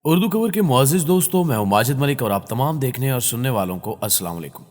اردو کور کے معزز دوستوں، میں ہوں ماجد ملک اور آپ تمام دیکھنے اور سننے والوں کو السلام علیکم۔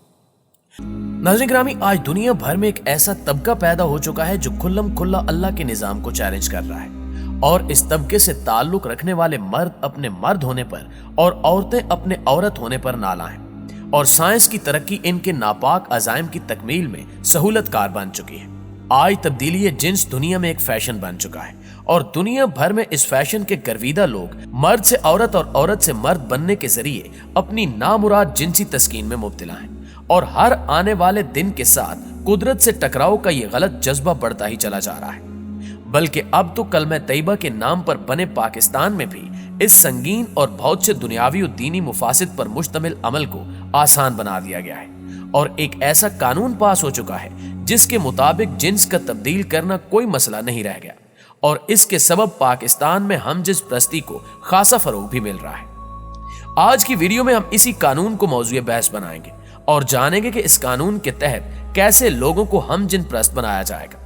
ناظرین گرامی، آج دنیا بھر میں ایک ایسا طبقہ پیدا ہو چکا ہے جو کھلم کھلا اللہ کے نظام کو چیلنج کر رہا ہے، اور اس طبقے سے تعلق رکھنے والے مرد اپنے مرد ہونے پر اور عورتیں اپنے عورت ہونے پر نالاں ہیں، اور سائنس کی ترقی ان کے ناپاک عزائم کی تکمیل میں سہولت کار بن چکی ہے۔ آج تبدیلی جنس دنیا میں ایک فیشن بن چکا ہے، اور دنیا بھر میں اس فیشن کے گرویدہ لوگ مرد سے عورت اور عورت سے مرد بننے کے ذریعے اپنی نامراد جنسی تسکین میں مبتلا ہیں، اور ہر آنے والے دن کے ساتھ قدرت سے ٹکراؤ کا یہ غلط جذبہ بڑھتا ہی چلا جا رہا ہے۔ بلکہ اب تو کلمہ طیبہ کے نام پر بنے پاکستان میں بھی اس سنگین اور بہت سے دنیاوی و دینی مفاسد پر مشتمل عمل کو آسان بنا دیا گیا ہے، اور ایک ایسا قانون پاس ہو چکا ہے جس کے مطابق جنس کا تبدیل کرنا کوئی مسئلہ نہیں رہ گیا، اور اس کے سبب پاکستان میں ہم جنس پرستی کو خاصا فروغ بھی مل رہا ہے۔ آج کی ویڈیو میں ہم اسی قانون کو موضوع بحث بنائیں گے اور جانیں گے کہ اس قانون کے تحت کیسے لوگوں کو ہم جنس پرست بنایا جائے گا۔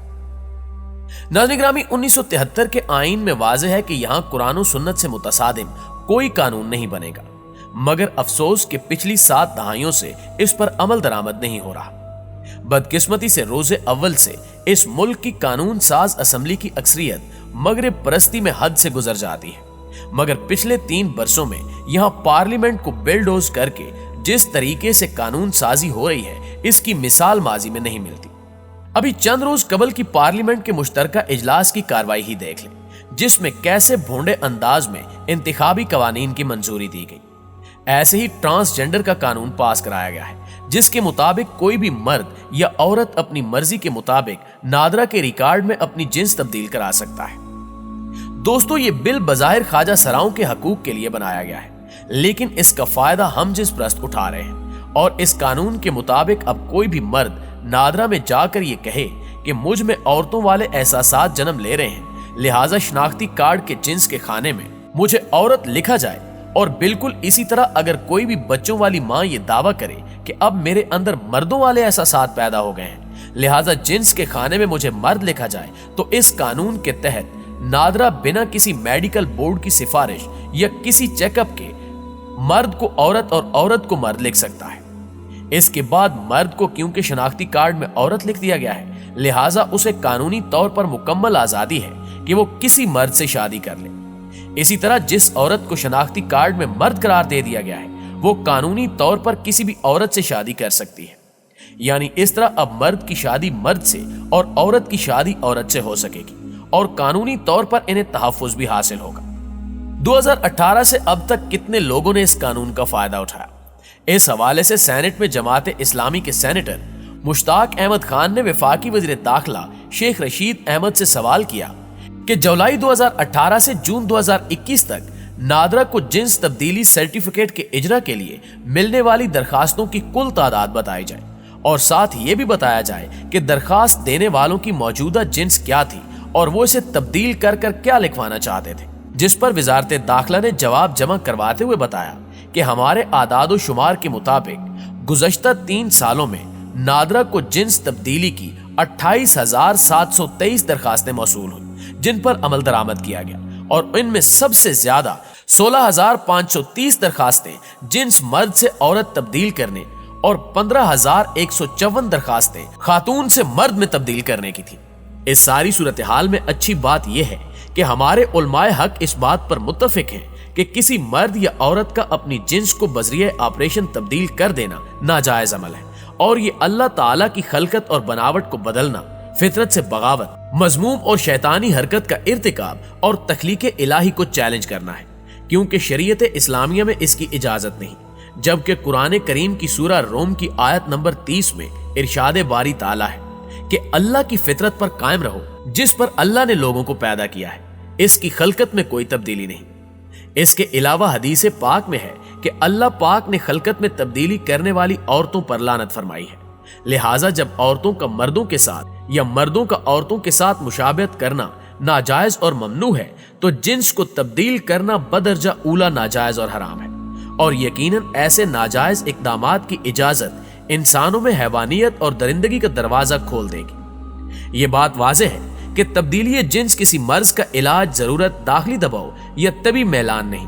ناظرین گرامی، 1973 کے آئین میں واضح ہے کہ یہاں قرآن و سنت سے متصادم کوئی قانون نہیں بنے گا، مگر افسوس کہ پچھلی 7 دہائیوں سے اس پر عمل درآمد نہیں ہو رہا۔ بدقسمتی سے روز اول سے اس ملک کی قانون ساز اسمبلی کی اکثریت مغرب پرستی میں حد سے گزر جاتی ہے، مگر پچھلے 3 برسوں میں یہاں پارلیمنٹ کو بلڈوز کر کے جس طریقے سے قانون سازی ہو رہی ہے، اس کی مثال ماضی میں نہیں ملتی۔ ابھی چند روز قبل کی پارلیمنٹ کے مشترکہ اجلاس کی کاروائی ہی دیکھ لیں، جس میں کیسے بھونڈے انداز میں انتخابی قوانین کی منظوری دی گئی۔ ایسے ہی ٹرانسجنڈر کا قانون پاس کرایا گیا ہے، جس کے مطابق کوئی بھی مرد یا عورت اپنی مرضی کے مطابق نادرا کے ریکارڈ میں اپنی جنس تبدیل کرا سکتا ہے۔ دوستو، یہ بل بظاہر خواجہ سراؤں کے حقوق کے لیے بنایا گیا ہے، لیکن اس کا فائدہ ہم جنس پرست اٹھا رہے ہیں، اور اس قانون کے مطابق اب کوئی بھی مرد نادرا میں جا کر یہ کہے کہ مجھ میں عورتوں والے احساسات جنم لے رہے ہیں، لہٰذا شناختی کارڈ کے جنس کے خانے میں مجھے عورت لکھا جائے، اور بالکل اسی طرح اگر کوئی بھی بچوں والی ماں یہ دعویٰ کرے کہ اب میرے اندر مردوں والے احساسات پیدا ہو گئے ہیں، لہٰذا جنس کے خانے میں مجھے مرد لکھا جائے، تو اس قانون کے تحت نادرا بنا کسی میڈیکل بورڈ کی سفارش یا کسی چیک اپ کے مرد کو عورت اور عورت کو مرد لکھ سکتا ہے۔ اس کے بعد مرد کو کیونکہ شناختی کارڈ میں عورت لکھ دیا گیا ہے، لہٰذا اسے قانونی طور پر مکمل آزادی ہے کہ وہ کسی مرد سے شادی کر لے۔ اسی طرح جس عورت کو شناختی کارڈ میں مرد قرار دے دیا گیا ہے، وہ قانونی طور پر کسی بھی عورت سے شادی کر سکتی ہے۔ یعنی اس طرح اب مرد کی شادی مرد سے اور عورت کی شادی عورت سے ہو سکے گی، اور قانونی طور پر انہیں تحفظ بھی حاصل ہوگا۔ 2018 سے اب تک کتنے لوگوں نے اس قانون کا فائدہ اٹھایا؟ اس حوالے سے سینٹ میں جماعت اسلامی کے سینیٹر مشتاق احمد خان نے وفاقی وزیر داخلہ شیخ رشید احمد سے سوال کیا کہ جولائی 2018 سے جون 2021 تک نادرا کو جنس تبدیلی سرٹیفکیٹ کے اجرا کے لیے ملنے والی درخواستوں کی کل تعداد بتائی جائے، اور ساتھ یہ بھی بتایا جائے کہ درخواست دینے والوں کی موجودہ جنس کیا تھی اور وہ اسے تبدیل کر کر کیا لکھوانا چاہتے تھے۔ جس پر وزارت داخلہ نے جواب جمع کرواتے ہوئے بتایا کہ ہمارے اعداد و شمار کے مطابق گزشتہ 3 سالوں میں نادرا کو جنس تبدیلی کی 28,723 درخواستیں موصول ہوئی، جن پر عمل درآمد کیا گیا، اور ان میں سب سے زیادہ 16,530 درخواستیں جنس مرد سے عورت تبدیل کرنے اور 15,154 درخواستیں خاتون سے مرد میں تبدیل کرنے کی تھی۔ اس ساری صورتحال میں اچھی بات یہ ہے کہ ہمارے علماء حق اس بات پر متفق ہیں کہ کسی مرد یا عورت کا اپنی جنس کو بذریعہ آپریشن تبدیل کر دینا ناجائز عمل ہے، اور یہ اللہ تعالیٰ کی خلقت اور بناوٹ کو بدلنا، فطرت سے بغاوت، مذموم اور شیطانی حرکت کا ارتکاب اور تخلیق الہی کو چیلنج کرنا ہے، کیونکہ شریعت اسلامیہ میں اس کی اجازت نہیں۔ جبکہ قرآن کریم کی سورہ روم کی آیت نمبر 30 میں ارشاد باری تعالیٰ ہے کہ اللہ کی فطرت پر قائم رہو جس پر اللہ نے لوگوں کو پیدا کیا ہے، اس کی خلقت میں کوئی تبدیلی نہیں۔ اس کے علاوہ حدیث پاک میں ہے کہ اللہ پاک نے خلقت میں تبدیلی کرنے والی عورتوں پر لعنت فرمائی ہے، لہٰذا جب عورتوں کا مردوں کے ساتھ یا مردوں کا عورتوں کے ساتھ مشابہت کرنا ناجائز اور ممنوع ہے، تو جنس کو تبدیل کرنا بدرجہ اولا ناجائز اور حرام ہے، اور یقیناً ایسے ناجائز اقدامات کی اجازت انسانوں میں حیوانیت اور درندگی کا دروازہ کھول دے گی۔ یہ بات واضح ہے کہ تبدیلی جنس کسی مرض کا علاج، ضرورت، داخلی دباؤ یا طبی میلان نہیں،